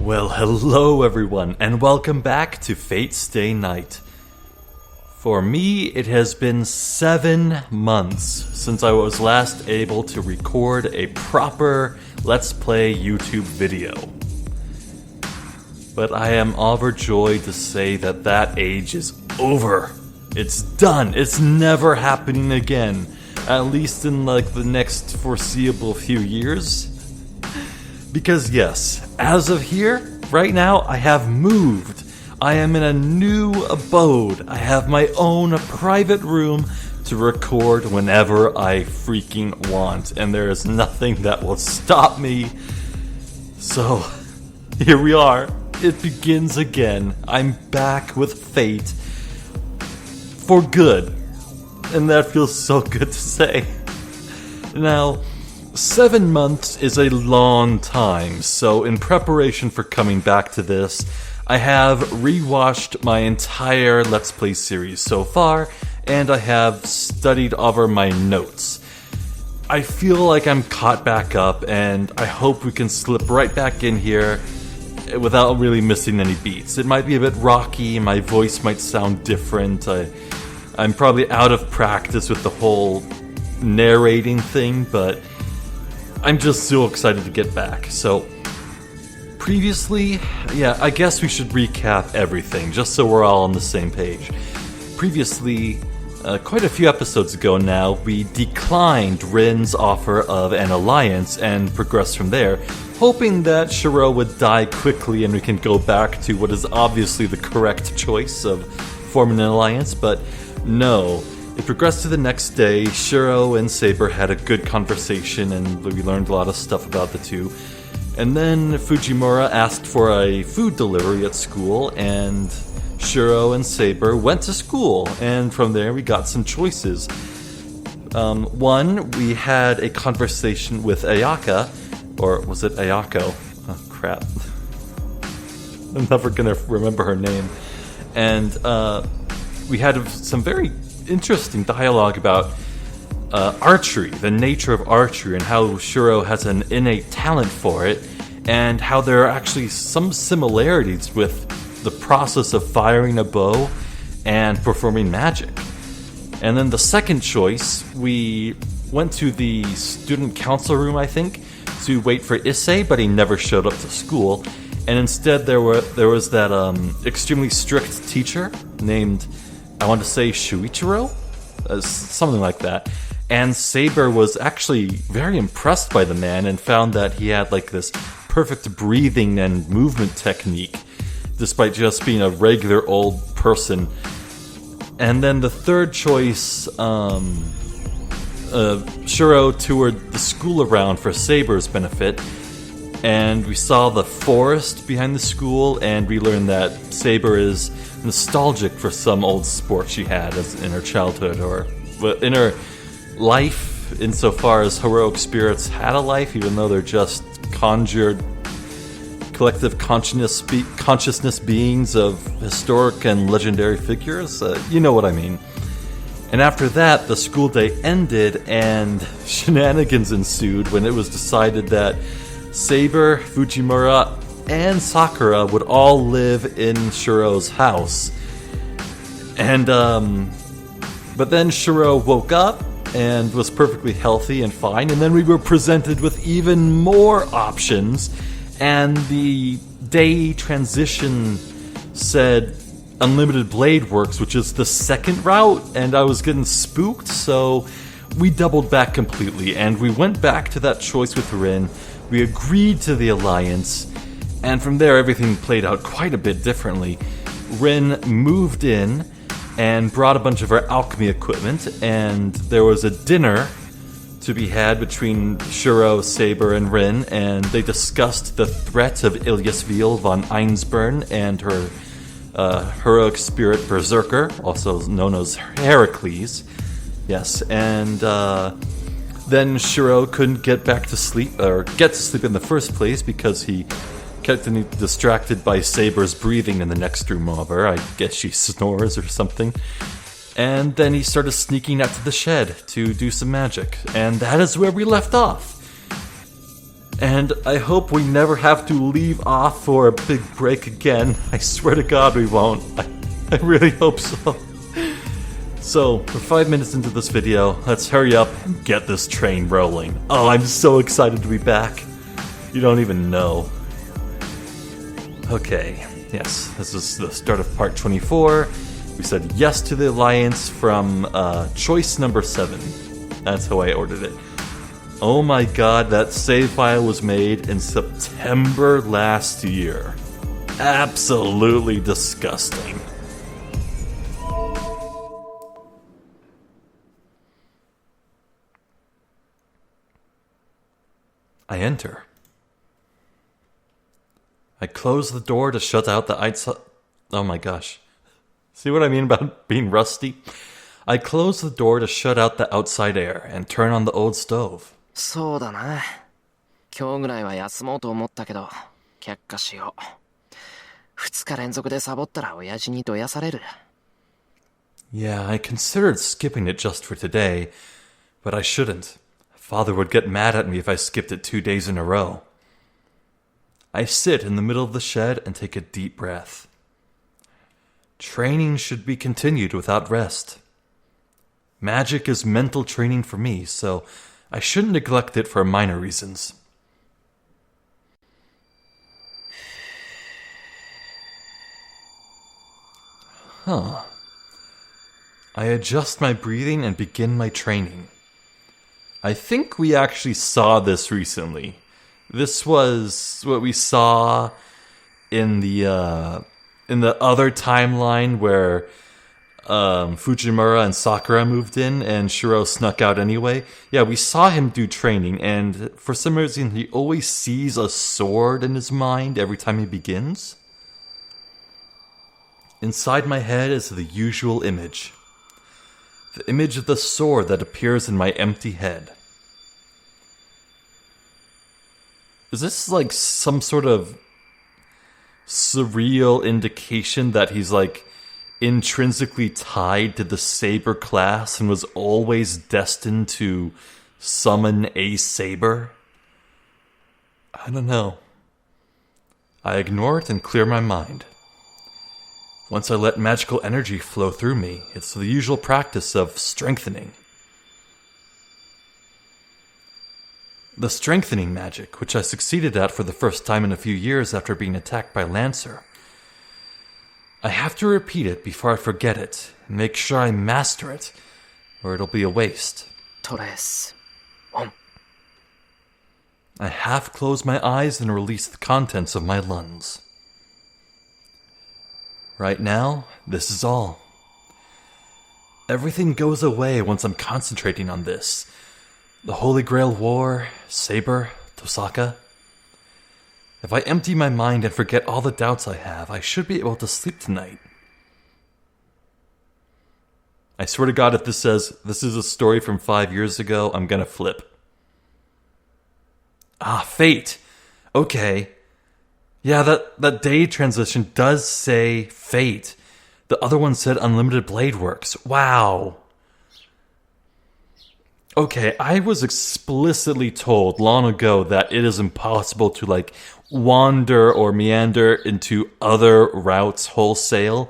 Well, hello everyone, and welcome back to Fate Stay Night. For me, it has been 7 months since I was last able to record a proper Let's Play YouTube video. But I am overjoyed to say that that age is over. It's done. It's never happening again. At least in the next foreseeable few years. Because yes, as of here, right now, I have moved. I am in a new abode. I have my own private room to record whenever I freaking want. And there is nothing that will stop me. So, here we are. It begins again. I'm back with Fate. For good. And that feels so good to say. Now, 7 months is a long time, so in preparation for coming back to this, I have rewatched my entire Let's Play series so far, and I have studied over my notes. I feel like I'm caught back up, and I hope we can slip right back in here without really missing any beats. It might be a bit rocky, my voice might sound different, I'm probably out of practice with the whole narrating thing, but I'm just so excited to get back. So, previously, I guess we should recap everything, just so we're all on the same page. Previously, quite a few episodes ago now, we declined Rin's offer of an alliance and progressed from there, hoping that Shirou would die quickly and we can go back to what is obviously the correct choice of forming an alliance, but no. It progressed to the next day. Shirou and Saber had a good conversation and we learned a lot of stuff about the two. And then Fujimura asked for a food delivery at school, and Shirou and Saber went to school, and from there we got some choices. One, we had a conversation with Ayaka, or was it Ayako? Oh crap. I'm never gonna remember her name. And we had some very interesting dialogue about archery, the nature of archery, and how Shirou has an innate talent for it, and how there are actually some similarities with the process of firing a bow and performing magic. And then the second choice, we went to the student council room, I think, to wait for Issei, but he never showed up to school. And instead there was that extremely strict teacher named, I want to say Shuichiro? Something like that. And Saber was actually very impressed by the man and found that he had this perfect breathing and movement technique, despite just being a regular old person. And then the third choice, Shirou toured the school around for Saber's benefit, and we saw the forest behind the school, and we learned that Saber is nostalgic for some old sport she had in her childhood, or in her life, insofar as heroic spirits had a life, even though they're just conjured collective consciousness beings of historic and legendary figures. You know what I mean. And after that, the school day ended and shenanigans ensued when it was decided that Saber, Fujimura, and Sakura would all live in Shirou's house. And, but then Shirou woke up and was perfectly healthy and fine, and then we were presented with even more options, and the day transition said Unlimited Blade Works, which is the second route, and I was getting spooked, so we doubled back completely, and we went back to that choice with Rin. We agreed to the alliance, and from there everything played out quite a bit differently. Rin moved in and brought a bunch of her alchemy equipment, and there was a dinner to be had between Shirou, Saber, and Rin, and they discussed the threat of Ilyasville von Einsburn and her heroic spirit Berserker, also known as Heracles. Yes, and then Shirou couldn't get to sleep in the first place because he kept getting distracted by Saber's breathing in the next room over. I guess she snores or something. And then he started sneaking out to the shed to do some magic. And that is where we left off. And I hope we never have to leave off for a big break again. I swear to God we won't. I really hope so. So, we're 5 minutes into this video. Let's hurry up and get this train rolling. Oh, I'm so excited to be back. You don't even know. Okay, yes, this is the start of part 24. We said yes to the Alliance from choice number 7. That's how I ordered it. Oh my god, that save file was made in September last year. Absolutely disgusting. I enter. I close the door to shut out the outside. Oh my gosh. See what I mean about being rusty? I close the door to shut out the outside air and turn on the old stove. そうだな。今日ぐらいは休もうと思ったけど、却下しよう。2日連続でサボったら親父にどやされる。Yeah, I considered skipping it just for today, but I shouldn't. Father would get mad at me if I skipped it 2 days in a row. I sit in the middle of the shed and take a deep breath. Training should be continued without rest. Magic is mental training for me, so I shouldn't neglect it for minor reasons. I adjust my breathing and begin my training. I think we actually saw this recently. This was what we saw in the other timeline where Fujimura and Sakura moved in and Shirou snuck out anyway. Yeah, we saw him do training, and for some reason he always sees a sword in his mind every time he begins. Inside my head is the usual image. The image of the sword that appears in my empty head. Is this like some sort of surreal indication that he's like intrinsically tied to the saber class and was always destined to summon a saber? I don't know. I ignore it and clear my mind. Once I let magical energy flow through me, it's the usual practice of strengthening. The strengthening magic, which I succeeded at for the first time in a few years after being attacked by Lancer. I have to repeat it before I forget it, and make sure I master it, or it'll be a waste. Torres. I half close my eyes and release the contents of my lungs. Right now, this is all. Everything goes away once I'm concentrating on this. The Holy Grail War, Saber, Tosaka. If I empty my mind and forget all the doubts I have, I should be able to sleep tonight. I swear to God, if this says, this is a story from 5 years ago, I'm gonna flip. Ah, fate. Okay. Yeah, that day transition does say fate. The other one said Unlimited Blade Works. Wow. Okay, I was explicitly told long ago that it is impossible to, like, wander or meander into other routes wholesale.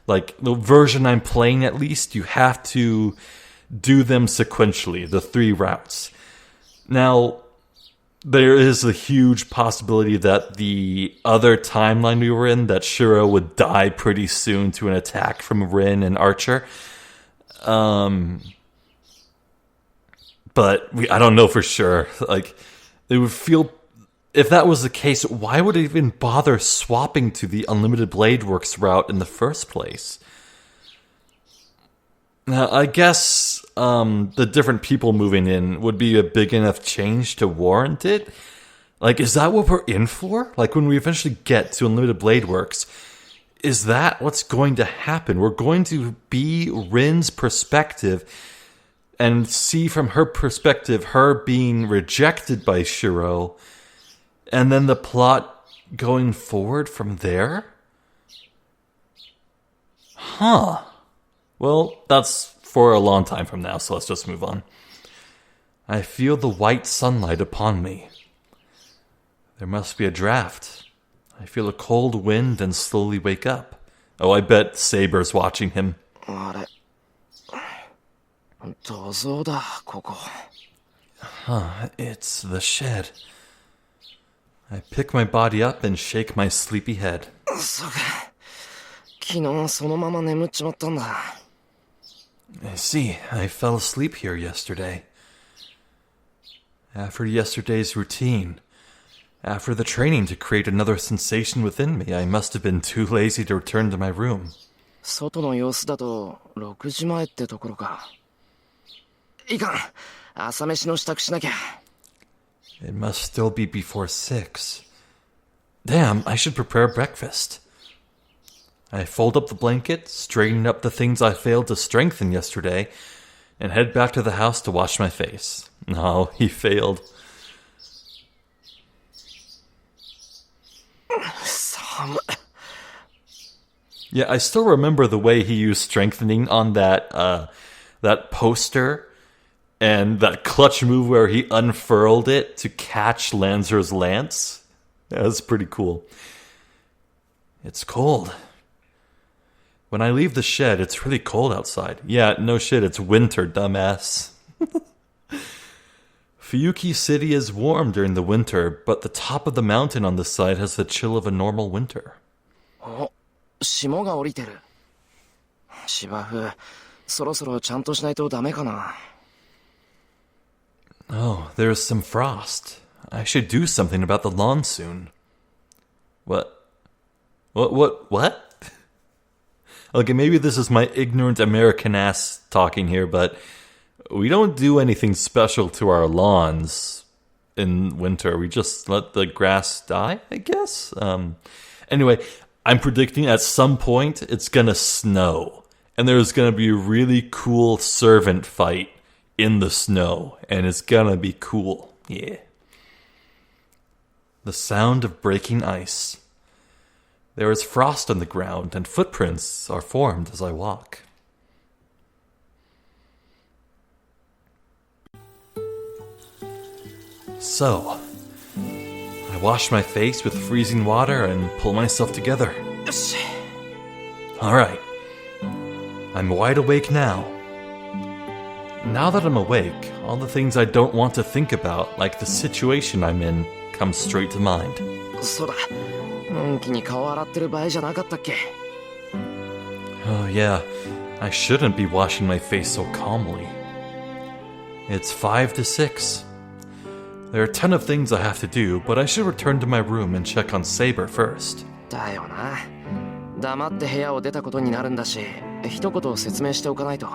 Like, the version I'm playing, at least, you have to do them sequentially, the 3 routes. Now, there is a huge possibility that the other timeline we were in, that Shirou would die pretty soon to an attack from Rin and Archer. But I don't know for sure. Like, it would feel, if that was the case, why would it even bother swapping to the Unlimited Blade Works route in the first place? Now, I guess the different people moving in would be a big enough change to warrant it. Like, is that what we're in for? Like, when we eventually get to Unlimited Blade Works, is that what's going to happen? We're going to be Rin's perspective and see from her perspective her being rejected by Shirou, and then the plot going forward from there? Huh. Well, that's for a long time from now, so let's just move on. I feel the white sunlight upon me. There must be a draft. I feel a cold wind and slowly wake up. Oh, I bet Saber's watching him. あれ。土蔵だ、ここ。Huh, it's the shed. I pick my body up and shake my sleepy head. そうか。昨日そのまま眠っちまったんだ。I see, I fell asleep here yesterday. After yesterday's routine, after the training to create another sensation within me, I must have been too lazy to return to my room. 外の様子だと6時前ってところか。いかん。朝飯の支度しなきゃ。It must still be before 6. Damn, I should prepare breakfast. I fold up the blanket, straighten up the things I failed to strengthen yesterday, and head back to the house to wash my face. No, he failed. 寒い。 Yeah, I still remember the way he used strengthening on that poster, and that clutch move where he unfurled it to catch Lanzer's lance. That was pretty cool. It's cold. When I leave the shed, it's really cold outside. Yeah, no shit, it's winter, dumbass. Fuyuki City is warm during the winter, but the top of the mountain on this side has the chill of a normal winter. お、霜が降りてる。芝生、そろそろちゃんとしないとダメかな。Oh, there's some frost. I should do something about the lawn soon. What? What? Okay, maybe this is my ignorant American ass talking here, but we don't do anything special to our lawns in winter. We just let the grass die, I guess? Anyway, I'm predicting at some point it's gonna snow. And there's gonna be a really cool servant fight in the snow. And it's gonna be cool. Yeah. The sound of breaking ice. There is frost on the ground, and footprints are formed as I walk. So, I wash my face with freezing water and pull myself together. よし。 Alright. I'm wide awake now. Now that I'm awake, all the things I don't want to think about, like the situation I'm in, come straight to mind. そうだ。のんきに顔洗ってる場合じゃなかったっけ。 Oh yeah, I shouldn't be washing my face so calmly. It's 5 to 6. There are a ton of things I have to do, but I should return to my room and check on Saber first. だよな。黙って部屋を出たことになるんだし、一言説明しておかないと。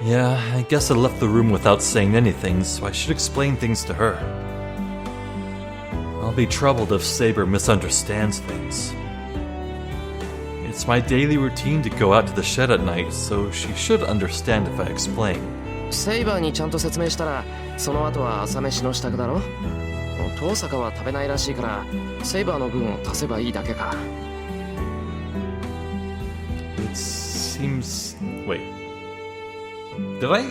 Yeah, I guess I left the room without saying anything, so I should explain things to her. I'll be troubled if Saber misunderstands things. It's my daily routine to go out to the shed at night, so she should understand if I explain. セイバーにちゃんと説明したら、その後は朝飯の支度だろ。遠坂は食べないらしいから、セイバーの分を足せばいいだけか。It seems... Wait. Did I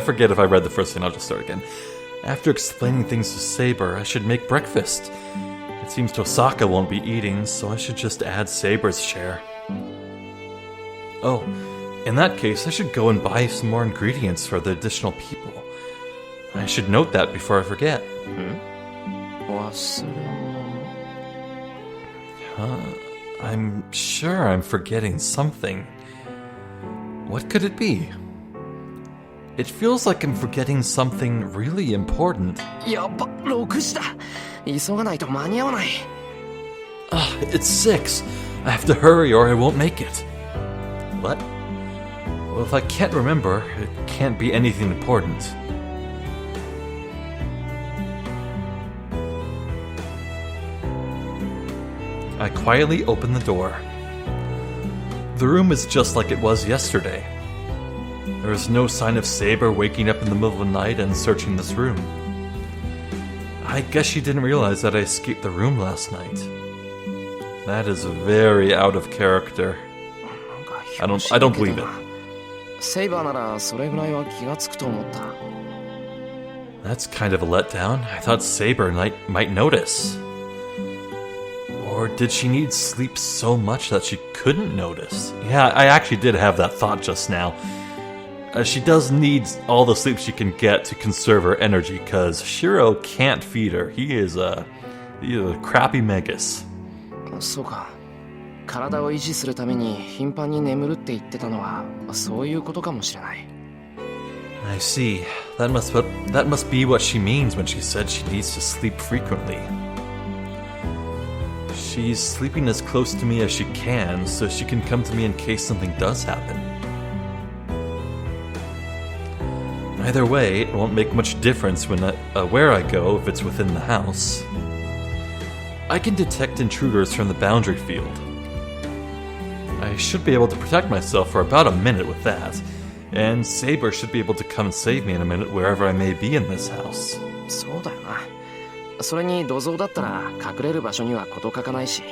forget if I read the first thing. I'll just start again. After explaining things to Saber, I should make breakfast. It seems Tosaka won't be eating, so I should just add Saber's share. Oh, in that case, I should go and buy some more ingredients for the additional people. I should note that before I forget. 忘れ物。 I'm sure I'm forgetting something. What could it be? It feels like I'm forgetting something really important. やっぱ6時だ。急がないと間に合わない。 It's 6. I have to hurry or I won't make it. What? Well, if I can't remember, it can't be anything important. I quietly open the door. The room is just like it was yesterday. There is no sign of Saber waking up in the middle of the night and searching this room. I guess she didn't realize that I escaped the room last night. That is very out of character. I don't believe it. セイバーならそれぐらいは気がつくと思った。That's kind of a letdown. I thought Saber might notice. Or did she need sleep so much that she couldn't notice? Yeah, I actually did have that thought just now. She does need all the sleep she can get to conserve her energy, because Shirou can't feed her. He's a crappy Megas. そうか。体を維持するために頻繁に眠るって言ってたのはそういうことかもしれない。I see. That must be what she means when she said she needs to sleep frequently. She's sleeping as close to me as she can, so she can come to me in case something does happen. Either way, it won't make much difference where I go if it's within the house. I can detect intruders from the boundary field. I should be able to protect myself for about a minute with that, and Saber should be able to come and save me in a minute wherever I may be in this house. そうだよな。それに土蔵だったら隠れる場所には事欠かないし。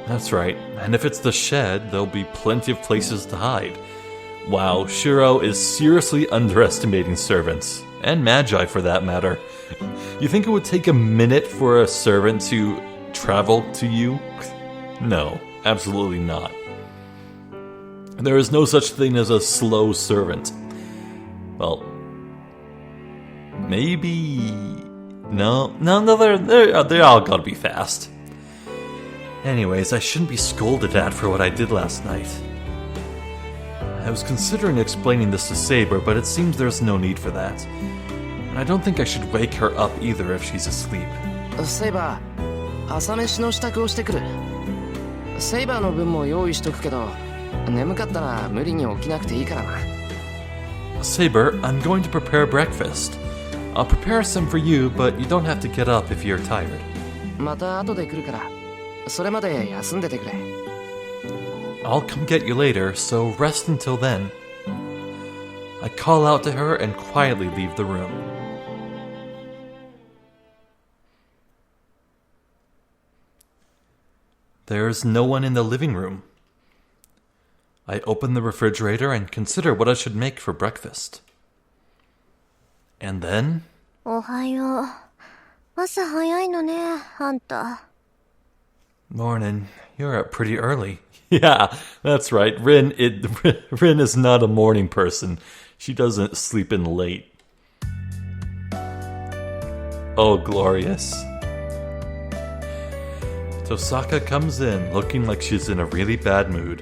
That's right, and if it's the shed, there'll be plenty of places to hide. Wow, Shirou is seriously underestimating servants, and Magi for that matter. You think it would take a minute for a servant to travel to you? No, absolutely not. There is no such thing as a slow servant. Well, maybe... No, they all gotta be fast. Anyways, I shouldn't be scolded at for what I did last night. I was considering explaining this to Saber, but it seems there's no need for that. And I don't think I should wake her up either if she's asleep. セイバー、朝飯の支度をしてくる。セイバーの分も用意しとくけど、眠かったら無理に起きなくていいからな。Saber, I'm going to prepare breakfast. I'll prepare some for you, but you don't have to get up if you're tired. また後で来るから、それまで休んでてくれ。I'll come get you later, so rest until then. I call out to her and quietly leave the room. There's no one in the living room. I open the refrigerator and consider what I should make for breakfast. And then... おはよう。朝早いのね、あんた。Morning. You're up pretty early. Yeah, that's right. Rin is not a morning person. She doesn't sleep in late. Oh, glorious. Tosaka comes in looking like she's in a really bad mood.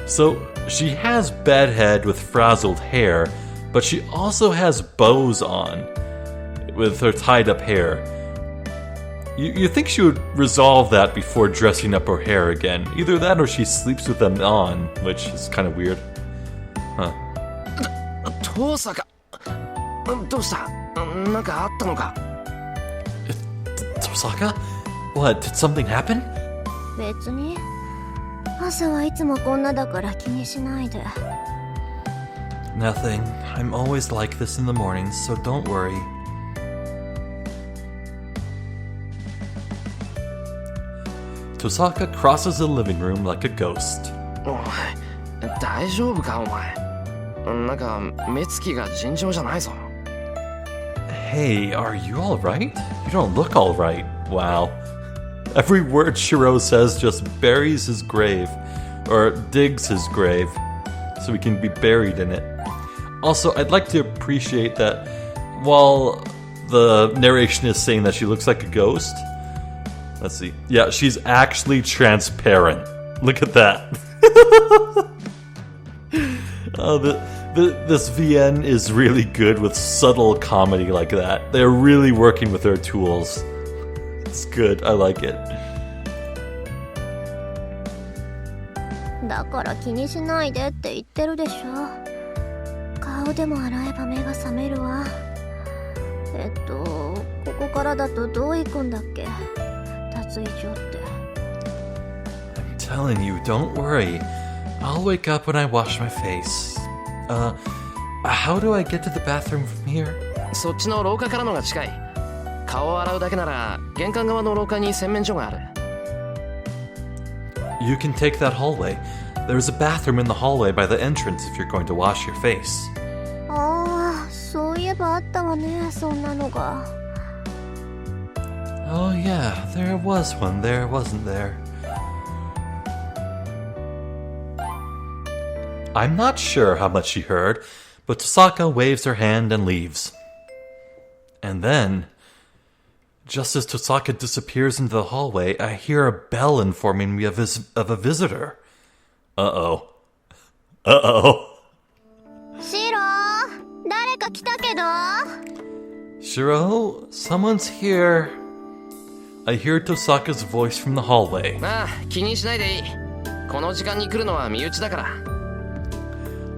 So, she has bedhead with frazzled hair, but she also has bows on with her tied up hair. You think she would resolve that before dressing up her hair again. Either that or she sleeps with them on, which is kind of weird. Huh. 父さか。どうした？なんかあったのか？ Tosaka? What, did something happen? 別に。朝はいつもこんなだから気にしないで。Nothing. I'm always like this in the mornings, so don't worry. Tosaka crosses the living room like a ghost. おい、大丈夫かお前。なんか目つきが尋常じゃないぞ。Hey, are you alright? You don't look alright. Wow. Every word Shirou says just buries his grave, or digs his grave, so he can be buried in it. Also, I'd like to appreciate that while the narration is saying that she looks like a ghost, let's see. Yeah, she's actually transparent. Look at that. This VN is really good with subtle comedy like that. They're really working with their tools. It's good. I like it. だから気にしないでって言ってるでしょ。顔でも洗えば目が覚めるわ。ここからだとどう行くんだっけ？脱衣所って。I'm telling you, don't worry. I'll wake up when I wash my face. How do I get to the bathroom from here? そっちの廊下からのが近い。顔を洗うだけなら玄関側の廊下に洗面所がある。You can take that hallway. There's a bathroom in the hallway by the entrance if you're going to wash your face. ああ、そういえばあったわね、そんなのが。 Oh yeah, there was one there, wasn't there? I'm not sure how much she heard, but Tosaka waves her hand and leaves. And then, just as Tosaka disappears into the hallway, I hear a bell informing me of a visitor. Uh-oh. Uh-oh. シロー、誰か来たけど。 Shirou, someone's here. I hear Tosaka's voice from the hallway. ああ、気にしないでいい。この時間に来るのは身内だから。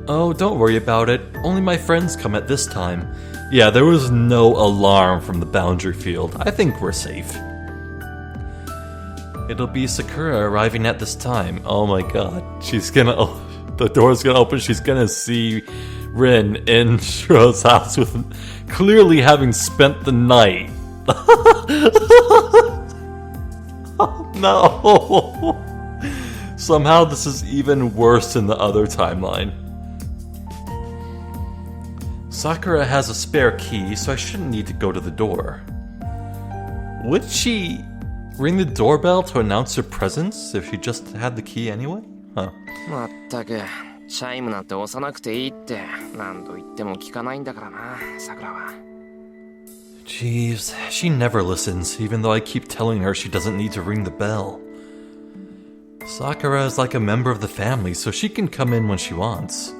Oh, don't worry about it. Only my friends come at this time. Yeah, there was no alarm from the boundary field. I think we're safe. It'll be Sakura arriving at this time. Oh my god. The door's gonna open. She's gonna see Rin in Shirou's house with clearly having spent the night. Oh no. Somehow this is even worse than the other timeline. Sakura has a spare key, so I shouldn't need to go to the door. Would she ring the doorbell to announce her presence if she just had the key anyway? Huh. まったく、チャイムなんて押さなくていいって何度言っても聞かないんだからな、さくらは。Jeez, she never listens, even though I keep telling her she doesn't need to ring the bell. Sakura is like a member of the family, so she can come in when she wants.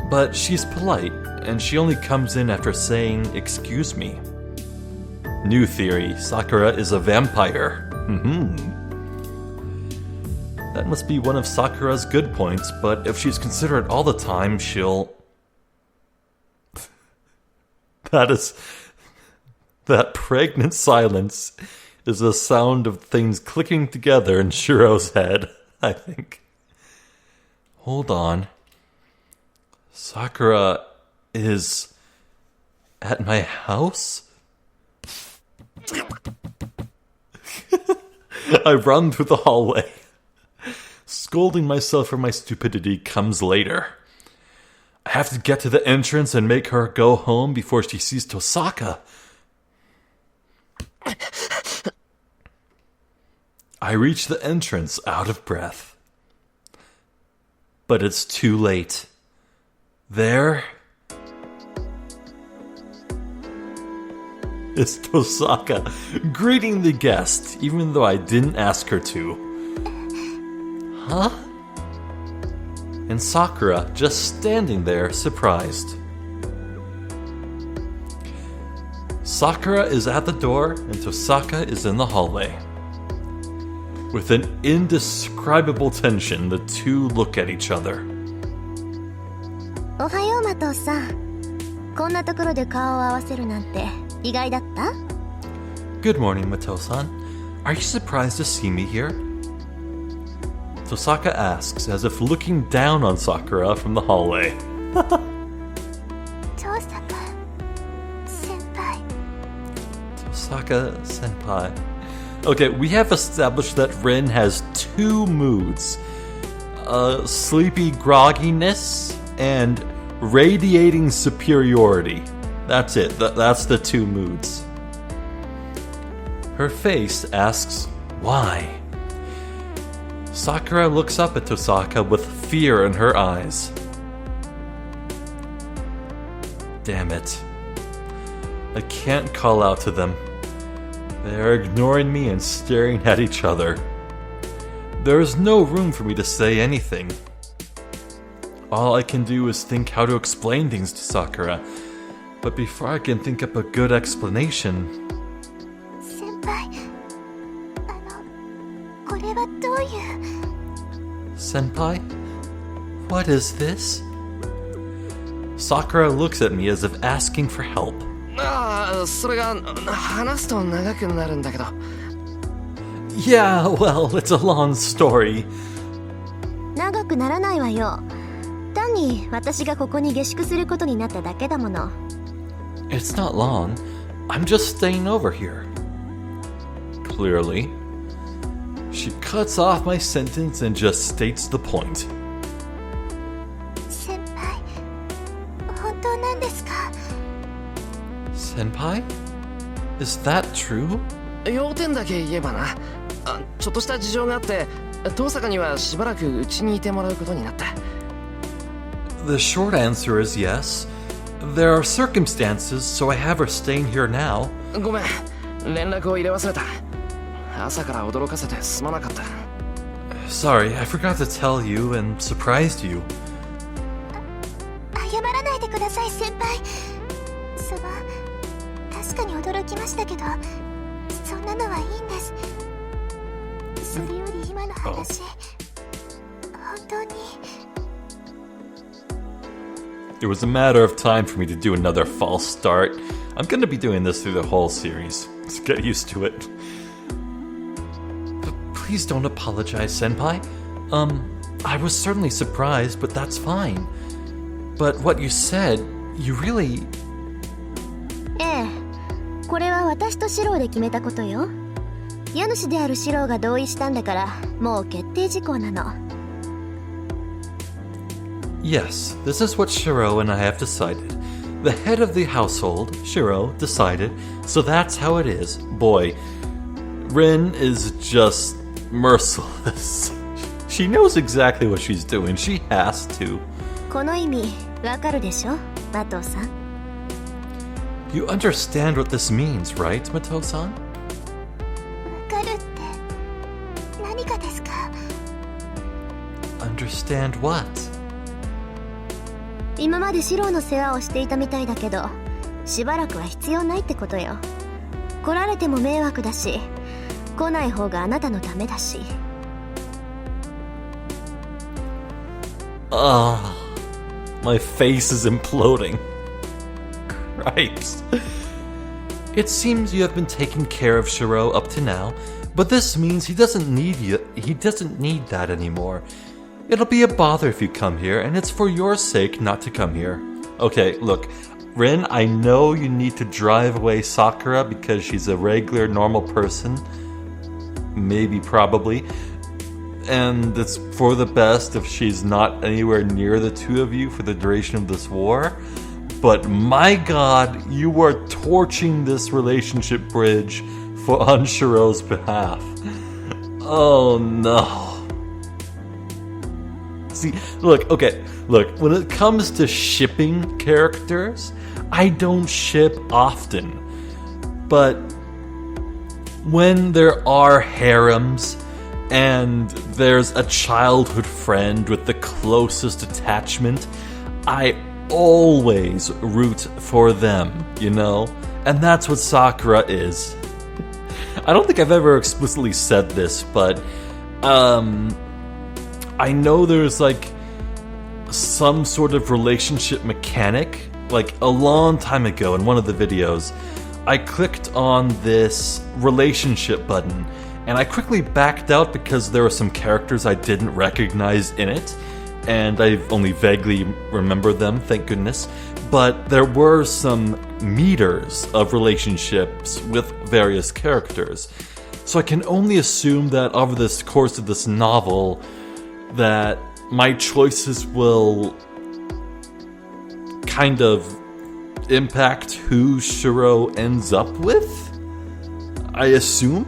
But she's polite, and she only comes in after saying, "Excuse me." New theory, Sakura is a vampire. That must be one of Sakura's good points, but if she's considerate all the time, she'll... That pregnant silence is the sound of things clicking together in Shirou's head, I think. Hold on. Sakura is at my house? I run through the hallway. Scolding myself for my stupidity comes later. I have to get to the entrance and make her go home before she sees Tosaka. I reach the entrance out of breath. But it's too late. There is Tosaka, greeting the guest, even though I didn't ask her to. Huh? And Sakura just standing there, surprised. Sakura is at the door, and Tosaka is in the hallway. With an indescribable tension, the two look at each other. おはよう、マトさん。こんなところで顔を合わせるなんて意外だった？ Good morning, Mato-san. Are you surprised to see me here? Tosaka asks, as if looking down on Sakura from the hallway. Tosaka-senpai. Okay, we have established that Rin has two moods. Sleepy grogginess and radiating superiority. That's it. That's the two moods. Her face asks, why? Sakura looks up at Tosaka with fear in her eyes. Damn it. I can't call out to them. They are ignoring me and staring at each other. There is no room for me to say anything. All I can do is think how to explain things to Sakura. But before I can think up a good explanation... Senpai? What is this? Sakura looks at me as if asking for help. ああ、それが話すと長くなるんだけど。Yeah, well, it's a long story. 長くならないわよ。単に私がここに下宿することになっただけだもの。It's not long. I'm just staying over here. Clearly. She cuts off my sentence and just states the point. 先輩、本当なの？んですか？ Senpai? Is that true? 要点だけ言えばな、ちょっとした事情があって遠坂にはしばらくうちにいてもらうことになった。 The short answer is yes. There are circumstances, so I have her staying here now. ごめん、連絡を入れ忘れた。朝から驚かせてすまなかった。 Sorry, I forgot to tell you and surprised you. 謝らないでください先輩。確かに驚きましたけど、そんなのはいいんです。それより今の話、本当に。 It was a matter of time for me to do another false start. I'm gonna be doing this through the whole series. Let's get used to it. But please don't apologize, Senpai. I was certainly surprised, but that's fine. But what you said, you really... ええ、これは私とシローで決めたことよ。家主であるシローが同意したんだから、もう決定事項なの。 Yes, this is what Shirou and I have decided. The head of the household, Shirou, decided, so that's how it is. Boy, Rin is just merciless. She knows exactly what she's doing. She has to. この意味、わかるでしょ、マトさん。 You understand what this means, right, Mato-san? わかるって何かですか？ Understand what? 今までシローの世話をしていたみたいだけど、しばらくは必要ないってことよ。来られても迷惑だし、来ない方があなたのためだし。My face is imploding. Christ. It seems you have been taking care of Shirou up to now, but this means he doesn't need you. He doesn't need that anymore. It'll be a bother if you come here, and it's for your sake not to come here. Okay, look, Rin, I know you need to drive away Sakura because she's a regular, normal person. Maybe, probably. And it's for the best if she's not anywhere near the two of you for the duration of this war. But my god, you are torching this relationship bridge on Shirou's behalf. Oh no. See, look, when it comes to shipping characters, I don't ship often. But when there are harems and there's a childhood friend with the closest attachment, I always root for them, you know? And that's what Sakura is. I don't think I've ever explicitly said this, but I know there's like some sort of relationship mechanic. Like a long time ago in one of the videos, I clicked on this relationship button and I quickly backed out because there were some characters I didn't recognize in it, and I only vaguely remember them, thank goodness. But there were some meters of relationships with various characters. So I can only assume that over this course of this novel, that my choices will kind of impact who Shirou ends up with, I assume.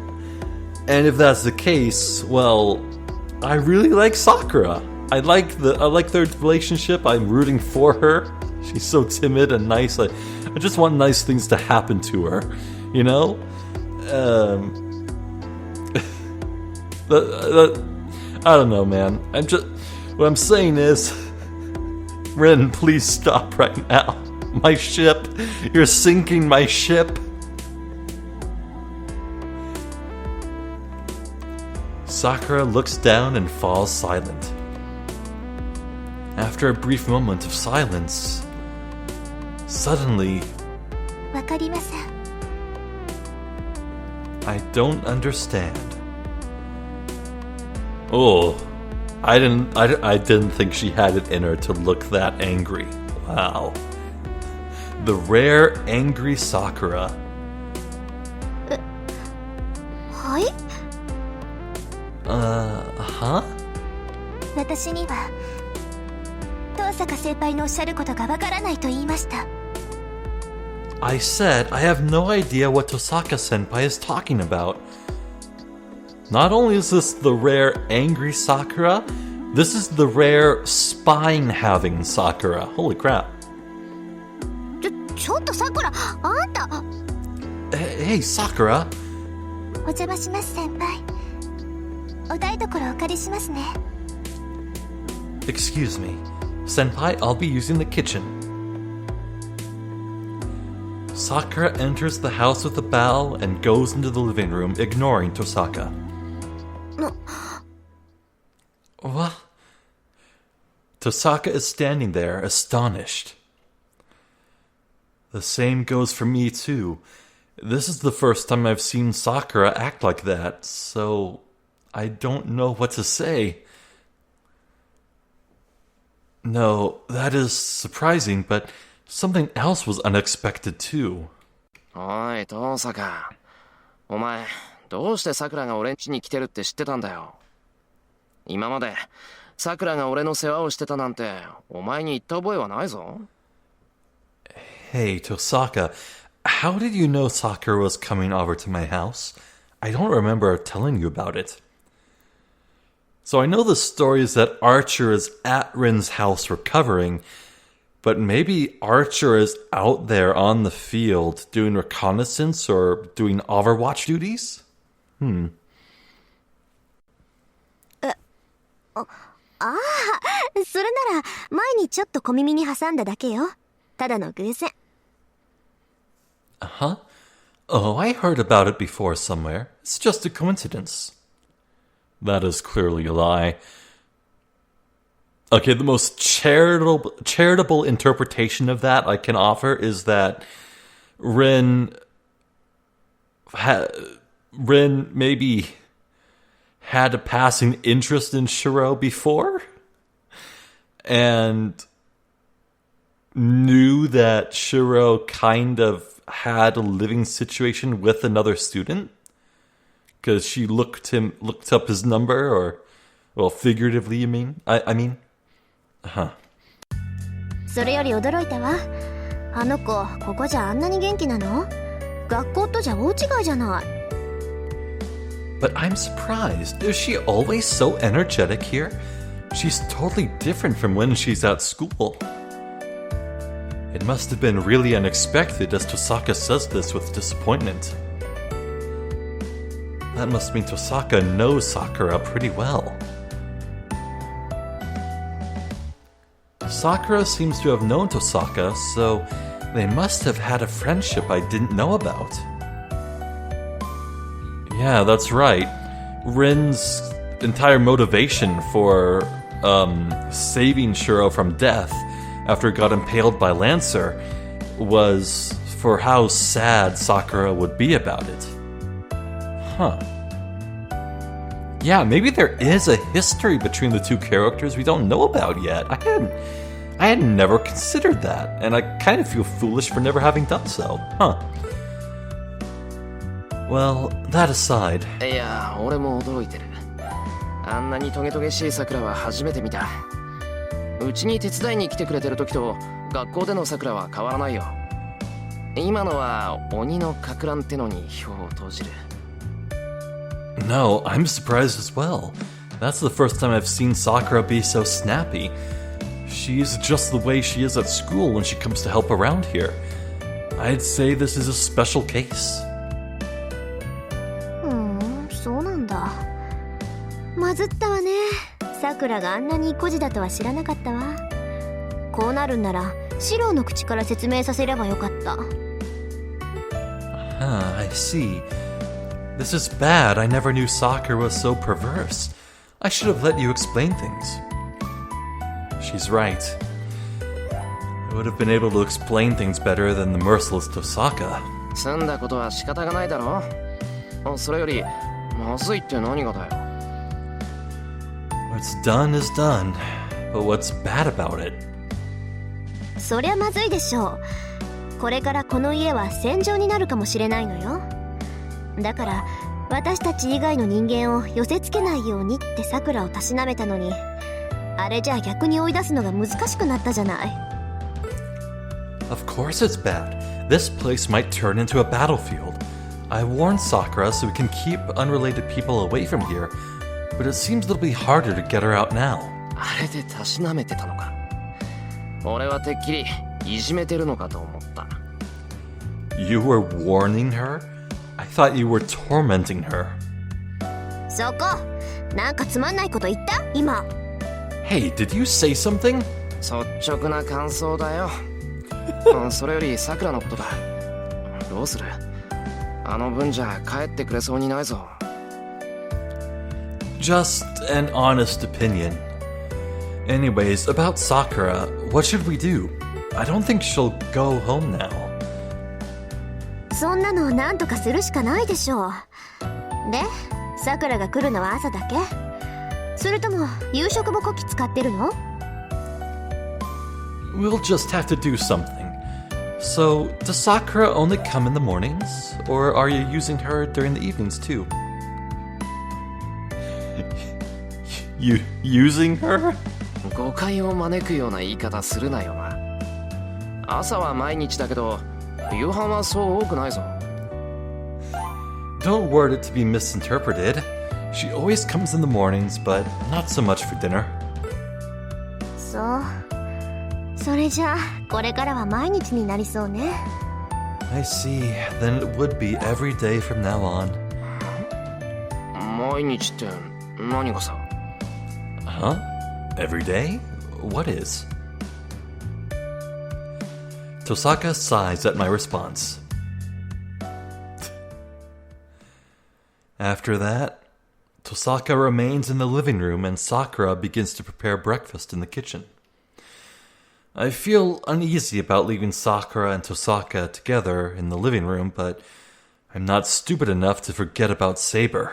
And if that's the case, well, I really like Sakura. I like their relationship. I'm rooting for her. She's so timid and nice. I just want nice things to happen to her, you know? I don't know, man. What I'm saying is, Rin, please stop right now. My ship. You're sinking my ship. Sakura looks down and falls silent. After a brief moment of silence, suddenly, わかりません。 I don't understand. Oh, I didn't think she had it in her to look that angry. Wow. The rare angry Sakura. はい？ Huh? 私には遠坂先輩のおっしゃることがわからないと言いました。I said I have no idea what Tosaka-senpai is talking about. Not only is this the rare angry Sakura, this is the rare spine-having Sakura. Holy crap. ちょっとさくら、あんた。Hey, Sakura. お邪魔します先輩。お台所お借りしますね。Excuse me. Senpai, I'll be using the kitchen. Sakura enters the house with a bow and goes into the living room, ignoring Tosaka. What? Tosaka is standing there, astonished. The same goes for me, too. This is the first time I've seen Sakura act like that, so I don't know what to say. No, that is surprising, but something else was unexpected, too. おい、トサカ。お前、どうしてサクラが俺ん家に来てるって知ってたんだよ。今まで、サクラが俺の世話をしてたなんて、お前に言った覚えはないぞ。Hey, Tosaka, how did you know Sakura was coming over to my house? I don't remember telling you about it. So I know the story is that Archer is at Rin's house recovering, but maybe Archer is out there on the field doing reconnaissance or doing Overwatch duties? ああ、それなら前にちょっと小耳に挟んだだけよ。ただの偶然。Huh? Oh, I heard about it before somewhere. It's just a coincidence. That is clearly a lie. Okay, the most charitable interpretation of that I can offer is that Rin maybe had a passing interest in Shirou before and knew that Shirou kind of had a living situation with another student because she looked up his number, or, well, figuratively, you mean? I mean, huh. それより驚いたわ。あの子、ここじゃあんなに元気なの？学校とじゃ大違いじゃない。But I'm surprised. Is she always so energetic here? She's totally different from when she's at school. It must have been really unexpected, as Tosaka says this with disappointment. That must mean Tosaka knows Sakura pretty well. Sakura seems to have known Tosaka, so they must have had a friendship I didn't know about. Yeah, that's right. Rin's entire motivation for saving Shirou from death after it got impaled by Lancer was for how sad Sakura would be about it. Huh. Yeah, maybe there is a history between the two characters we don't know about yet. I had never considered that, and I kind of feel foolish for never having done so. Huh. Well, that aside. いや、俺も驚いてる。あんなにトゲトゲしい桜は初めて見た。うちに手伝いに来てくれてる時と学校での桜は変わらないよ。今のは鬼のかく乱ってのに票を投じる。No, I'm surprised as well. That's the first time I've seen Sakura be so snappy. She's just the way she is at school when she comes to help around here. I'd say this is a special case. そうなんだ。まずったわね。さくらがあんなに意固地だとは知らなかったわ。こうなるんならシローの口から説明させればよかった。I see. This is bad. I never knew Sakura was so perverse. I should have let you explain things. She's right. I would have been able to explain things better than the merciless Tosaka. 済んだことは仕方がないだろ。それよりまずいって何がだよ。What's done is done. But what's bad about it? そりゃまずいでしょう。これからこの家は戦場になるかもしれないのよ。だから私たち以外の人間を寄せつけないようにってさくらをたしなめたのに、あれじゃあ逆に追い出すのが難しくなったじゃない。 Of course it's bad. This place might turn into a battlefield. I warned Sakura so we can keep unrelated people away from here, but it seems it'll be harder to get her out now. あれでたしなめてたのか。俺はてっきりいじめてるのかと思った。You were warning her? I thought you were tormenting her. そこ、なんかつまんないこと言った今。Hey, did you say something? 率直な感想だよ。それよりさくらのことだ。どうする？あの分じゃ帰ってくれそうにないぞ。Just an honest opinion. Anyways, about Sakura, what should we do? I don't think she'll go home now. そんなのなんとかするしかないでしょう。で、さくらが来るのは朝だけ？それとも夕食もこき使ってるの？ We'll just have to do something. So, does Sakura only come in the mornings? Or are you using her during the evenings too? You using her? 誤解を招くような言い方するなよな。朝は毎日だけど、夕飯はそう多くないぞ。Don't word it to be misinterpreted. She always comes in the mornings, but not so much for dinner. そう。それじゃあ、これからは毎日になりそうね。I see. Then it would be every day from now on. 毎日って何がさ？ Huh? Every day? What is? Tosaka sighs at my response. After that, Tosaka remains in the living room and Sakura begins to prepare breakfast in the kitchen. I feel uneasy about leaving Sakura and Tosaka together in the living room, but I'm not stupid enough to forget about Saber.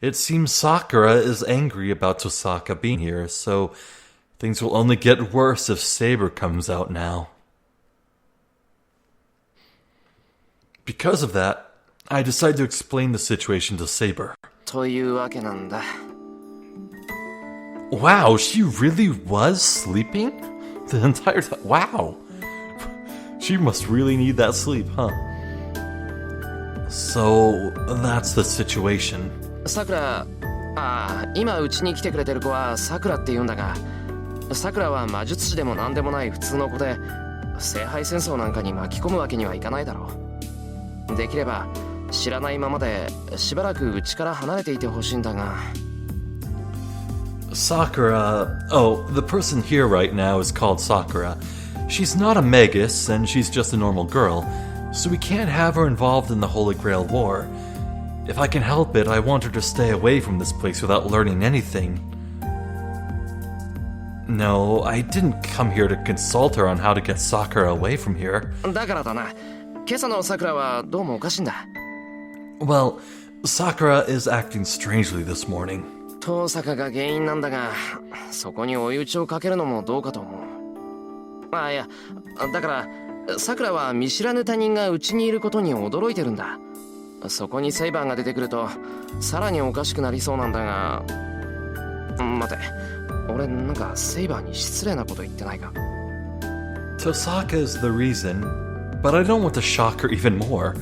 It seems Sakura is angry about Tosaka being here, so things will only get worse if Saber comes out now. Because of that, I decide to explain the situation to Saber. というわけなんだ。Wow, she really was sleeping? The entire time? Wow. She must really need that sleep, huh? So, that's the situation. さくら、今うちに来てくれてる子はさくらって言うんだが、さくらは魔術師でも何でもない普通の子で、聖杯戦争なんかに巻き込むわけにはいかないだろう。できれば知らないままでしばらくうちから離れていてほしいんだが。Sakura... Oh, the person here right now is called Sakura. She's not a magus, and she's just a normal girl, so we can't have her involved in the Holy Grail War. If I can help it, I want her to stay away from this place without learning anything. No, I didn't come here to consult her on how to get Sakura away from here. だからだな。今朝のさくらはどうもおかしいんだ。Well, Sakura is acting strangely this morning. 遠坂が原因なんだが、そこに追い打ちをかけるのもどうかと思う。いや、だからさくらは見知らぬ他人がうちにいることに驚いてるんだ。そこにセイバーが出てくるとさらにおかしくなりそうなんだが。待て、俺なんかセイバーに失礼なこと言ってないか。 Tosaka is the reason, but I don't want to shock her even more.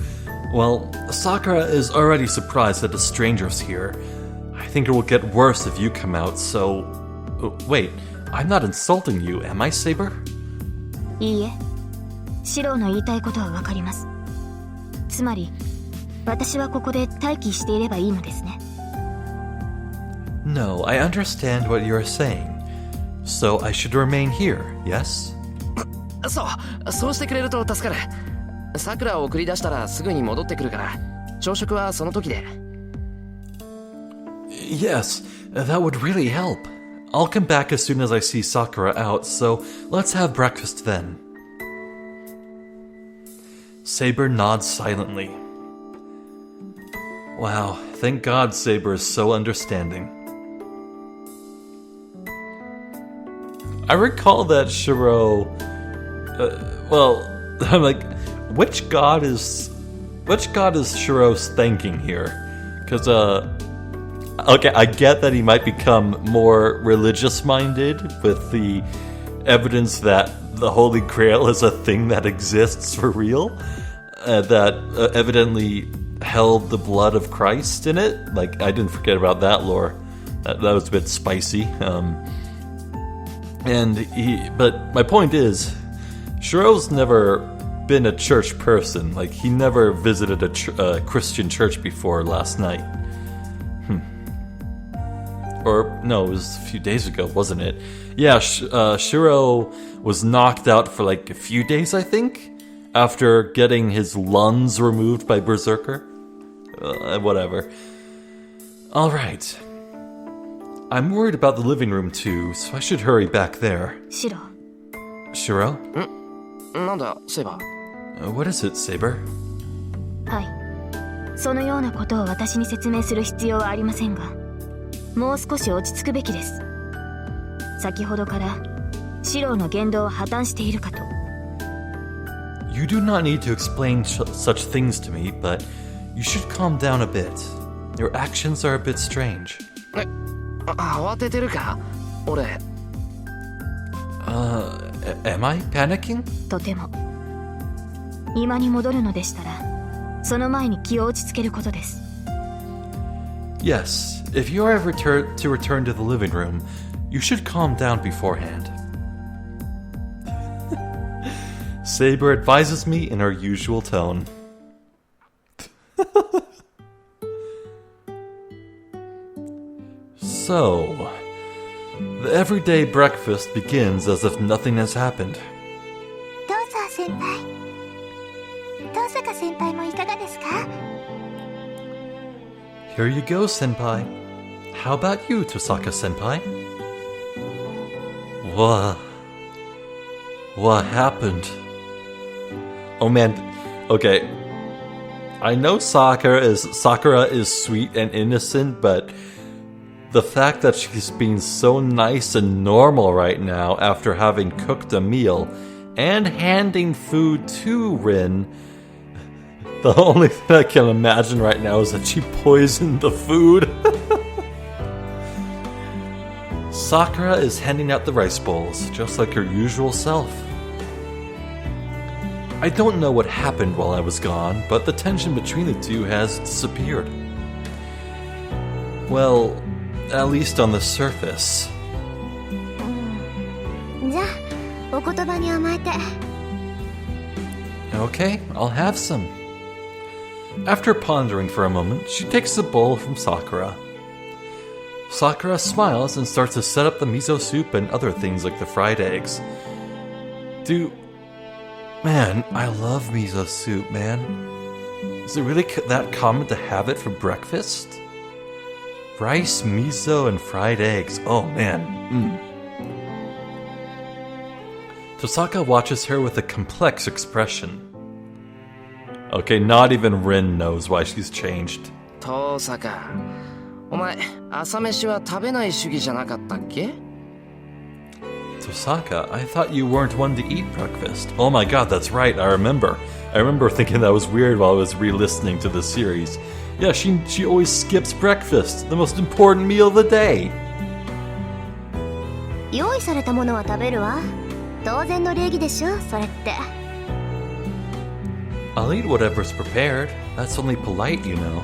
Well, Sakura is already surprised that a stranger's here. I think it will get worse if you come out, so... Wait, I'm not insulting you, am I, Saber? いいえ、シロウの言いたいことはわかります。つまり、私はここで待機していればいいのですね。No, I understand what you're saying. So I should remain here, yes? そうしてくれると助かる。さくらを送り出したらすぐに戻ってくるから、朝食はその時で。Yes, that would really help. I'll come back as soon as I see Sakura out, so let's have breakfast then. Saber nods silently. Wow, thank God Saber is so understanding. I recall that Shirou... I'm like, which god is Shirou's thanking here? Because, okay, I get that he might become more religious-minded with the evidence that the Holy Grail is a thing that exists for real, that evidently held the blood of Christ in it. Like, I didn't forget about that lore. That was a bit spicy. But my point is, Shirou's never been a church person. Like, he never visited a Christian church before last night. Or, no, it was a few days ago, wasn't it? Yeah, Shirou was knocked out for like a few days, I think, after getting his lungs removed by Berserker. Whatever. Alright. I'm worried about the living room too, so I should hurry back there. Shiro, Shirou? なんだセイバ What is it, Saber? はい。そのようなことを私に説明する必要はありませんが、もう少し落ち着くべきです。先ほどからシローの言動は破綻しているかと。You do not need to explain such things to me, but you should calm down a bit. Your actions are a bit strange. 慌ててるか俺 Am I panicking? とても。今に戻るのでしたら、その前に気を落ち着けることです。Yes, if you are ever to return to the living room, you should calm down beforehand. Saber advises me in her usual tone. So, the everyday breakfast begins as if nothing has happened. どうぞ先輩。遠坂先輩もいかがですか？ Here you go, senpai. How about you, Tosaka senpai? What happened? Oh man, okay. I know Sakura is sweet and innocent, but the fact that she's being so nice and normal right now after having cooked a meal and handing food to Rin, the only thing I can imagine right now is that she poisoned the food. Sakura is handing out the rice bowls, just like her usual self. I don't know what happened while I was gone, but the tension between the two has disappeared. Well, at least on the surface. じゃあお言葉に甘えて。 Okay, I'll have some. After pondering for a moment, she takes the bowl from Sakura. Sakura smiles and starts to set up the miso soup and other things like the fried eggs. Man, I love miso soup, man. Is it really that common to have it for breakfast? Rice, miso, and fried eggs. Oh man. Tosaka watches her with a complex expression. Okay, not even Rin knows why she's changed. 遠坂お前朝飯は食べない主義じゃなかったっけ Tosaka, I thought you weren't one to eat breakfast. Oh my god, that's right, I remember. I remember thinking that was weird while I was re-listening to the series. Yeah, she always skips breakfast, the most important meal of the day. 用意されたものは食べるわ。当然の礼儀でしょ、それって。I'll eat whatever's prepared. That's only polite, you know.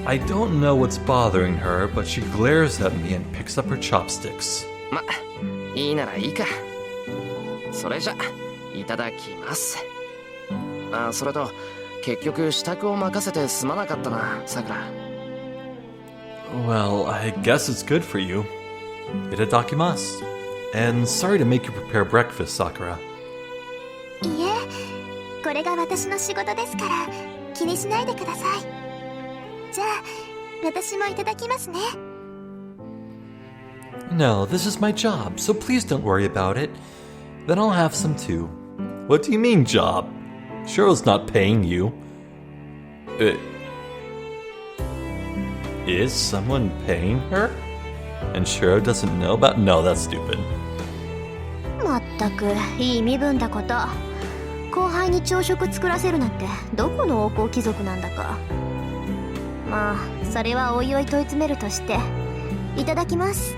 I don't know what's bothering her, but she glares at me and picks up her chopsticks. ま、いいならいいか。それじゃ、いただきます。あ、それと、結局支度を任せてすまなかったな、さくら。Well, I guess it's good for you. Itadakimasu. And sorry to make you prepare breakfast, Sakura. いいえ、これが私の仕事ですから気にしないでください。じゃあ、私もいただきますね。No, this is my job, so please don't worry about it. Then I'll have some too. What do you mean, job? Shirou's not paying you. Is someone paying her? And Shirou doesn't know about? No, that's stupid. まったくいい身分だこと。後輩に朝食作らせるなんてどこの王侯貴族なんだか。まあそれはおいおい問い詰めるとして。いただきます。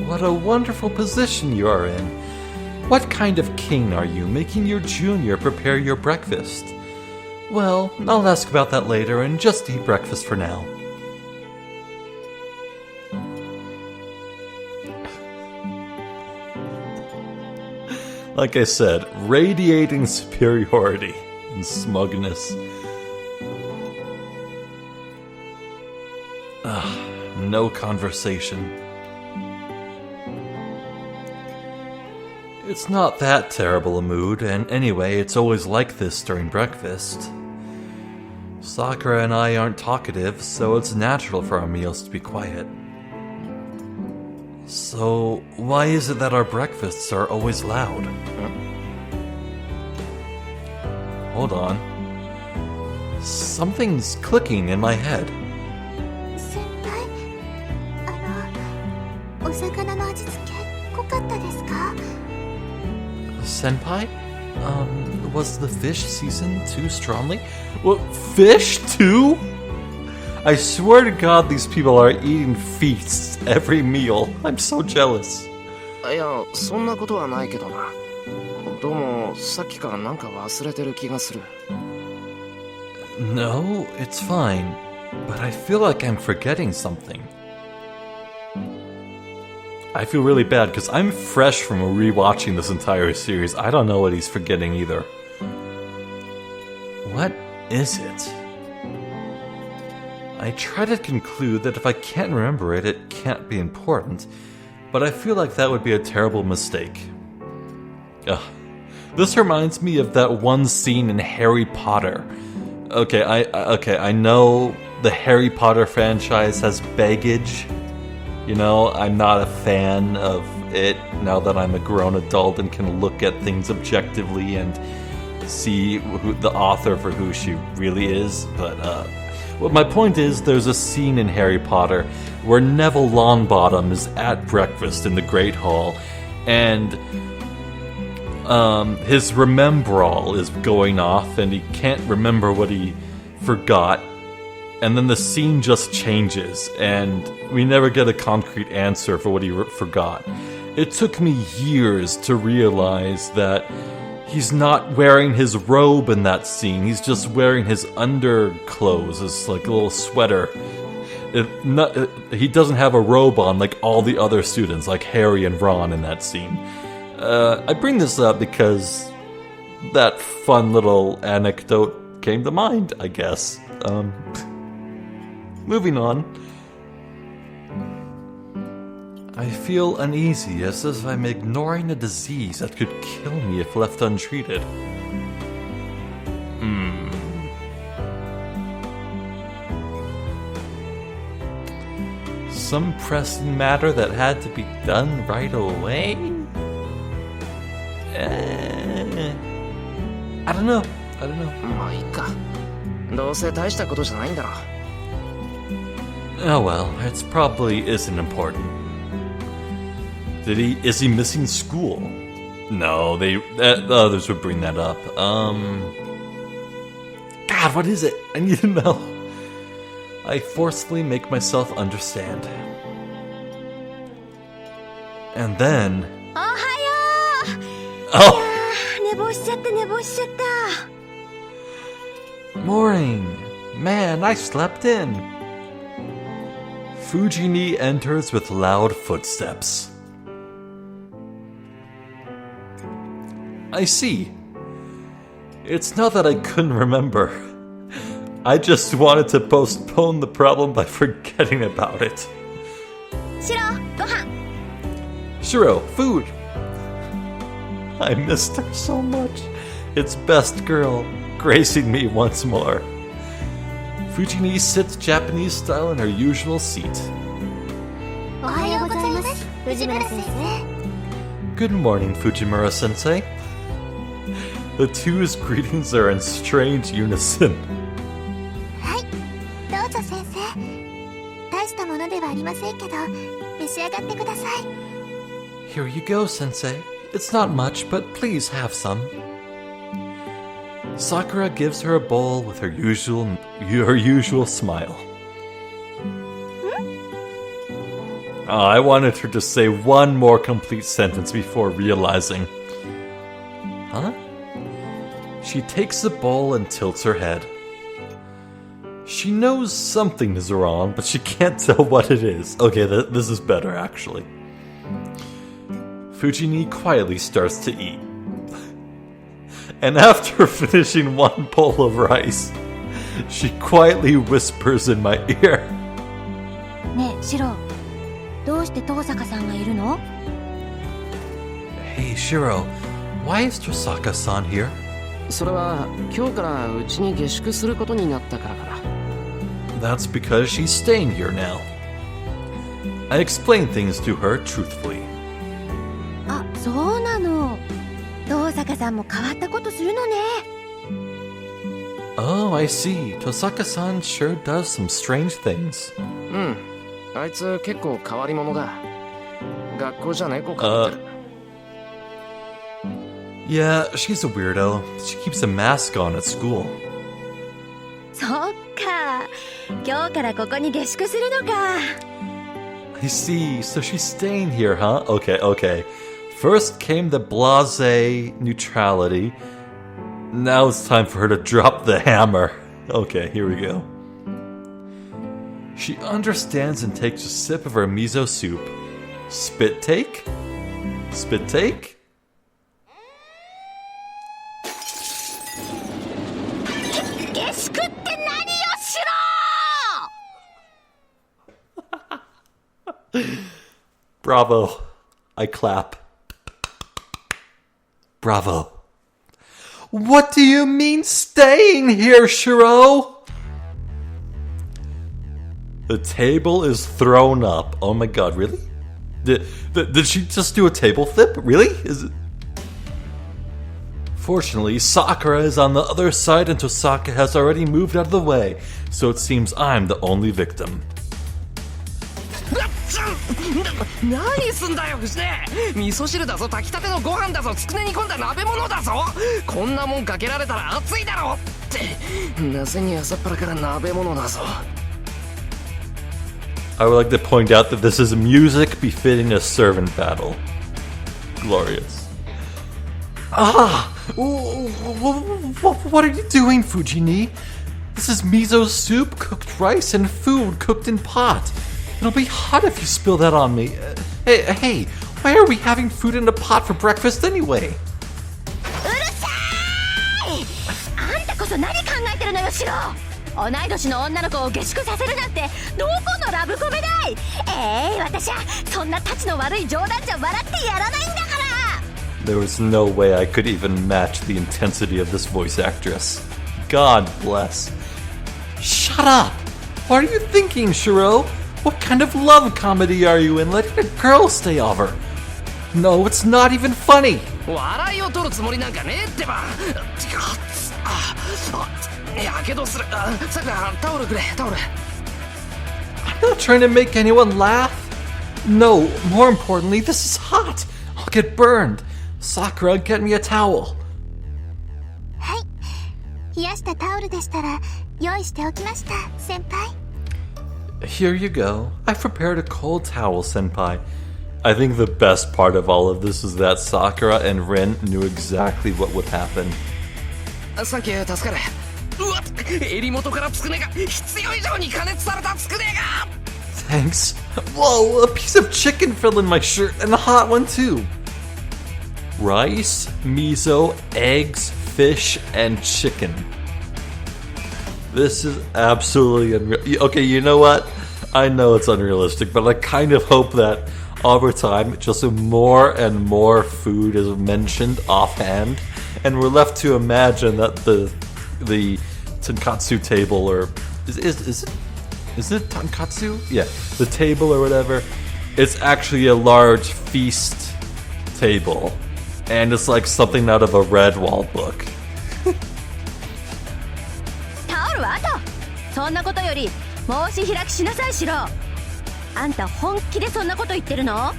what a wonderful position you are in. What kind of king are you, making your junior prepare your breakfast? Well, I'll ask about that later and just eat breakfast for now. Like I said, radiating superiority and smugness. No conversation. It's not that terrible a mood, and anyway, it's always like this during breakfast. Sakura and I aren't talkative, so it's natural for our meals to be quiet. So, why is it that our breakfasts are always loud? Hold on. Something's clicking in my head. 先輩、お魚の味付け濃かったですか？ Senpai? Was the fish seasoned too strongly? What, fish too? I swear to God these people are eating feasts every meal. I'm so jealous. いや、そんなことはないけどな。どうも、さっきからなんか忘れてる気がする。No, it's fine. But I feel like I'm forgetting something. I feel really bad because I'm fresh from rewatching this entire series. I don't know what he's forgetting either. What is it? I try to conclude that if I can't remember it, it can't be important, but I feel like that would be a terrible mistake. Ugh. This reminds me of that one scene in Harry Potter. Okay, I know the Harry Potter franchise has baggage. You know, I'm not a fan of it now that I'm a grown adult and can look at things objectively and see the author for who she really is. But well, my point is, there's a scene in Harry Potter where Neville Longbottom is at breakfast in the Great Hall, and his remembrall is going off, and he can't remember what he forgot. And then the scene just changes, and we never get a concrete answer for what he forgot. It took me years to realize that he's not wearing his robe in that scene. He's just wearing his underclothes, his like a little sweater. He doesn't have a robe on like all the other students, like Harry and Ron in that scene. I bring this up because that fun little anecdote came to mind, I guess. Moving on. I feel uneasy, as if I'm ignoring a disease that could kill me if left untreated. Some pressing matter that had to be done right away? I don't know. まあいいか。どうせ大したことじゃないんだろ。Oh well, it probably isn't important. Is he missing school? No, the others would bring that up. God, what is it? I need to know. I forcefully make myself understand. And then... おはよう。 Oh! 寝坊しちゃった。 Morning! Man, I slept in. Fujini enters with loud footsteps. I see. It's not that I couldn't remember. I just wanted to postpone the problem by forgetting about it. シロ、ご飯。 Shirou, food! I missed her so much. It's best girl, gracing me once more. Fujini sits Japanese style in her usual seat. おはようございます、藤村先生。 Good morning, Fujimura-sensei. The two's greetings are in strange unison. はい、どうぞ先生。大したものではありませんけど、召し上がってください。 Here you go, sensei. It's not much, but please have some. Sakura gives her a bowl with her usual smile. I wanted her to say one more complete sentence before realizing. Huh? She takes the bowl and tilts her head. She knows something is wrong, but she can't tell what it is. Okay, this is better, actually. Fujini quietly starts to eat. And after finishing one bowl of rice, she quietly whispers in my ear. ねえシロどうして遠坂さんがいるの？ Hey, Shirou, why is Tosaka-san here? それは今日からうちに下宿することになったからかな。 That's because she's staying here now. I explained things to her truthfully. あ、そうなの。遠坂さんも変わったことするのね。 Oh, I see. Tosaka-san sure does some strange things. うん。あいつ結構変わり者だ。学校じゃ猫飼ってる。Yeah, she's a weirdo. She keeps a mask on at school. そっか。今日からここに下宿するのか。 I see. So she's staying here, huh? Okay. First came the blasé neutrality. Now it's time for her to drop the hammer. Okay, here we go. She understands and takes a sip of her miso soup. Spit take? Spit take? 下宿って何よしろ！ Bravo. I clap. Bravo. What do you mean staying here, Shirou? The table is thrown up. Oh my god, really? Did she just do a table flip? Really? Is it? Fortunately, Sakura is on the other side and Tosaka has already moved out of the way, so it seems I'm the only victim. 何すんだよ藤根。味噌汁だぞ、炊きたてのご飯だぞ、つくね煮込んだ鍋物だぞ。こんなもんかけられたら熱いだろって。なぜに朝っぱらから鍋物だぞ。I would like to point out that this is music befitting a servant battle. Glorious. What are you doing, Fujini? This is miso soup, cooked rice, and food cooked in pot. It'll be hot if you spill that on me. Hey, why are we having food in a pot for breakfast anyway? うるさーい！あんたこそ何考えてるのよシロ。同い年の女の子を下宿させるなんてどこのラブコメだい。私はそんなタチの悪い冗談じゃ笑ってやらないんだから。 There was no way I could even match the intensity of this voice actress. God bless. Shut up! What are you thinking, Shirou? What kind of love comedy are you in letting a girl stay over? No, it's not even funny. 笑いを取るつもりなんかねえってば。やけどする。さくら、タオルくれ、タオル。 I'm not trying to make anyone laugh. No, more importantly, this is hot. I'll get burned. Sakura, get me a towel. はい。冷やしたタオルでしたら用意しておきました、先輩。 Here you go. I've prepared a cold towel, senpai. I think the best part of all of this is that Sakura and Rin knew exactly what would happen. サンキュー、助かる。うわっ、襟元からつくねが必要以上に加熱されたつくねが。 Thanks. Whoa, a piece of chicken fell in my shirt, and a hot one too. Rice, miso, eggs, fish, and chicken. This is absolutely unreal. Okay, you know what? I know it's unrealistic, but I kind of hope that over time, just more and more food is mentioned offhand, and we're left to imagine that the tonkatsu table, or is it tonkatsu? Yeah, the table or whatever. It's actually a large feast table, and it's like something out of a Redwall book. タオルは後。そんなことより申し開きしなさいシロ。あんた本気でそんなこと言ってるの？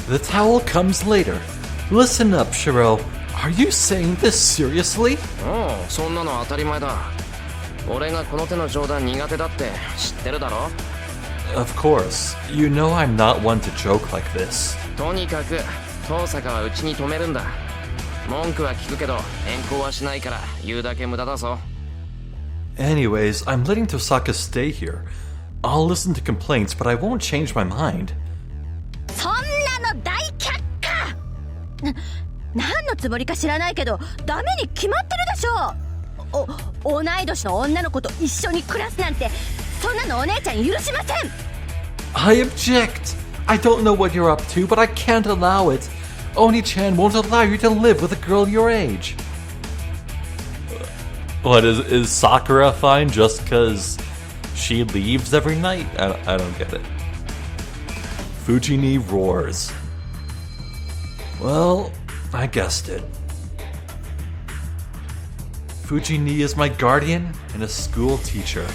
The towel comes later. Listen up, Shirou. Are you saying this seriously? そんなの当たり前だ。俺がこの手の冗談苦手だって知ってるだろ。Of course. You know I'm not one to joke like this. とにかく遠坂はうちに泊めるんだ。文句は聞くけど変更はしないから言うだけ無駄だぞ。 Anyways, I'm letting Tosaka stay here. I'll listen to complaints, but I won't change my mind. そんなの大却下。何のつもりか知らないけどダメに決まってるでしょ。同い年の女の子と一緒に暮らすなんてそんなのお姉ちゃん許しません。 I object! I don't know what you're up to, but I can't allow it. Oni-chan won't allow you to live with a girl your age. What, is Sakura fine just because she leaves every night? I don't get it. Fujini roars. Well, I guessed it. Fujini is my guardian and a school teacher.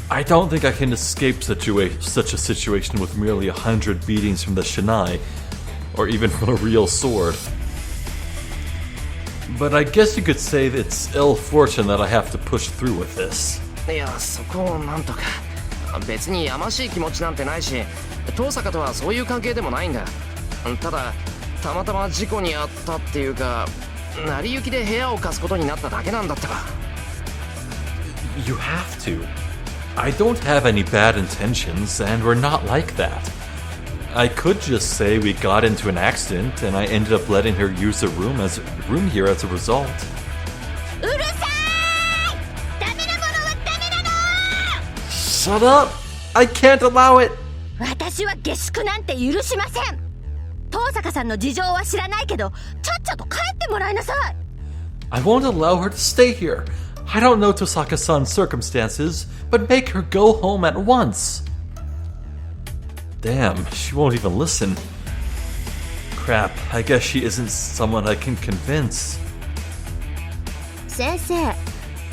I don't think I can escape such a situation with merely 100 beatings from the Shinai, or even from a real sword. But I guess you could say that it's ill fortune that I have to push through with this. いや、そこをなんとか。別にやましい気持ちなんてないし、遠坂とはそういう関係でもないんだ。ただ、たまたま事故に遭ったっていうか、成り行きで部屋を貸すことになっただけなんだってば。You have to. I don't have any bad intentions, and we're not like that. I could just say we got into an accident, and I ended up letting her use the room here as a result. うるさーい。ダメなものはダメなの。 Shut up! I can't allow it! 私は下宿なんて許しません。遠坂さんの事情は知らないけどちゃっちゃと帰ってもらいなさい。 I won't allow her to stay here. I don't know Tosaka-san's circumstances, but make her go home at once. Damn, she won't even listen. Crap, I guess she isn't someone I can convince. 先生、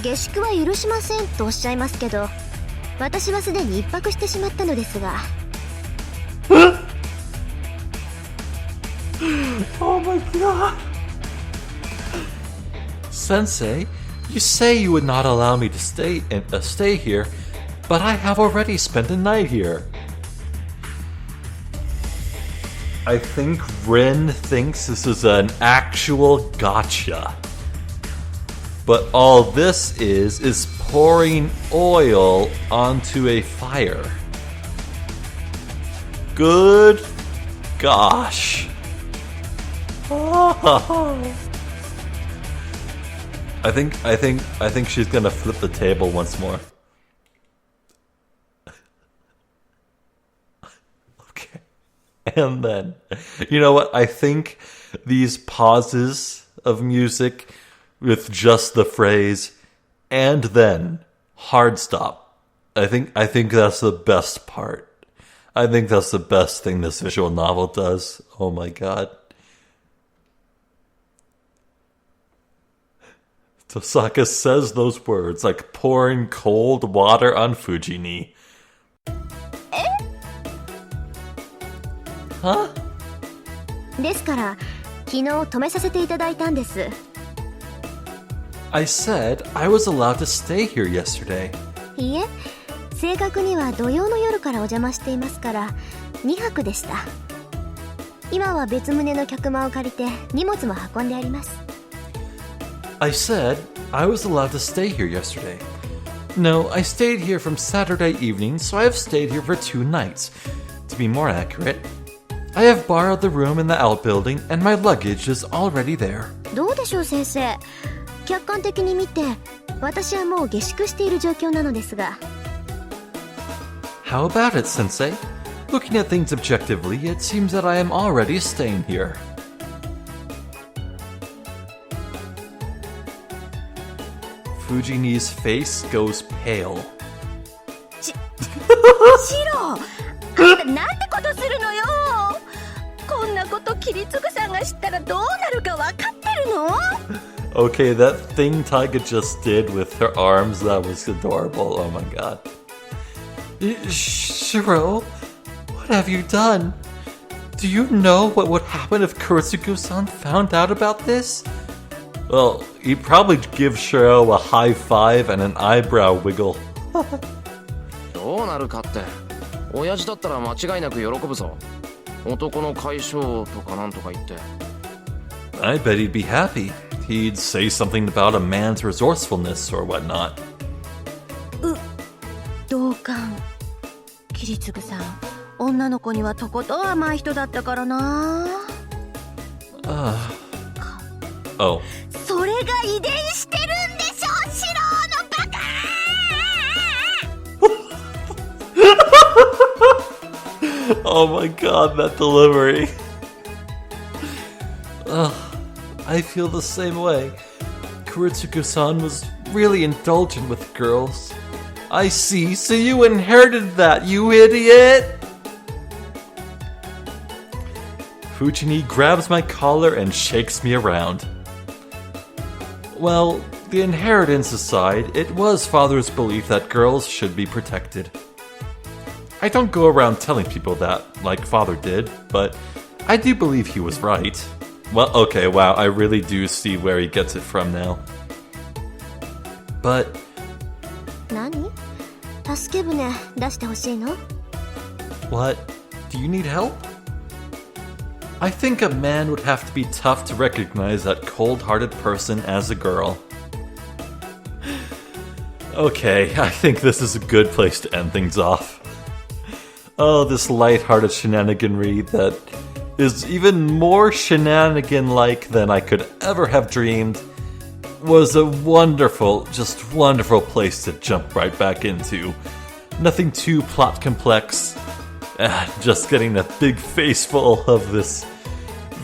下宿は許しませんとおっしゃいますけど、私はすでに一泊してしまったのですが。Oh my god. Sensei, you say you would not allow me to stay here, but I have already spent a night here. I think Rin thinks this is an actual gotcha. But all this is pouring oil onto a fire. Good gosh. I think she's gonna flip the table once more. Okay. And then, you know what? I think these pauses of music with just the phrase "and then" hard stop. I think that's the best part. I think that's the best thing this visual novel does. Oh my god. Tosaka says those words like pouring cold water on Fujini. Huh? ですから、昨日止めさせていただいたんです。I said I was allowed to stay here yesterday. いいえ、正確には土曜の夜からお邪魔していますから、2泊でした。今は別棟の客間を借りて荷物も運んであります。I said I was allowed to stay here yesterday. No, I stayed here from Saturday evening, so I have stayed here for 2 nights. To be more accurate, I have borrowed the room in the outbuilding, and my luggage is already there. どうでしょう先生。客観的に見て、私はもう下宿している状況なのですが。How about it, Sensei? Looking at things objectively, it seems that I am already staying here. Fujini's face goes pale. シロ、あんたなんてことするのよ。こんなことキリツグさんが知ったらどうなるか分かってるの？ Okay, that thing Taiga just did with her arms, that was adorable. Oh my god. Shirou, what have you done? Do you know what would happen if Kuretsugu-san found out about this? Well, he'd probably give Shirou a high five and an eyebrow wiggle. どうなるかって親父だったら間違いなく喜ぶぞ。男の解消とかなんとか言って。I bet he'd be happy. He'd say something about a man's resourcefulness or whatnot. 同感。キリツグさん、女の子にはとことん甘い人だったからな。Oh. それが遺伝してるんでしょ、シローのバカ。 Oh my god, that delivery. I feel the same way. Kuritsugu-san was really indulgent with girls. I see, so you inherited that, you idiot! Fujini grabs my collar and shakes me around. Well, the inheritance aside, it was Father's belief that girls should be protected. I don't go around telling people that, like Father did, but I do believe he was right. Well, okay, wow, I really do see where he gets it from now. But... 何？助け舟出してほしいの？ What? Do you need help? I think a man would have to be tough to recognize that cold-hearted person as a girl. Okay, I think this is a good place to end things off. Oh, this light-hearted shenaniganry that is even more shenanigan-like than I could ever have dreamed was a wonderful, just wonderful place to jump right back into. Nothing too plot complex. Just getting a big face full of this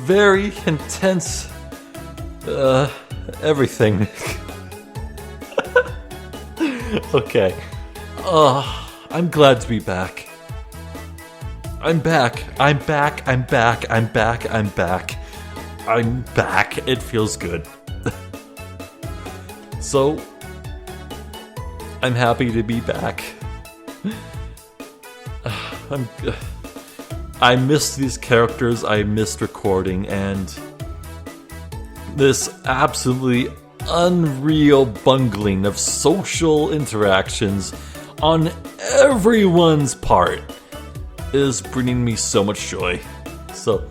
very intense everything. Okay. I'm glad to be back. I'm back. I'm back. I'm back. I'm back. I'm back. I'm back. It feels good. So, I'm happy to be back. I missed these characters, I missed recording, and this absolutely unreal bungling of social interactions on everyone's part is bringing me so much joy. So,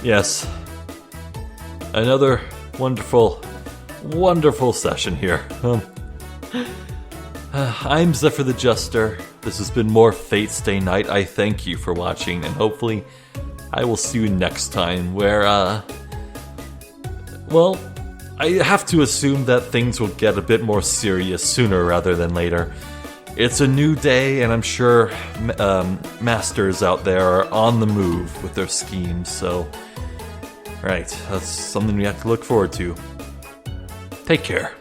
yes, another wonderful, wonderful session here. I'm Zephyr the Jester. This has been more Fate Stay Night. I thank you for watching, and hopefully I will see you next time where, well, I have to assume that things will get a bit more serious sooner rather than later. It's a new day, and I'm sure masters out there are on the move with their schemes, so... Right, that's something we have to look forward to. Take care.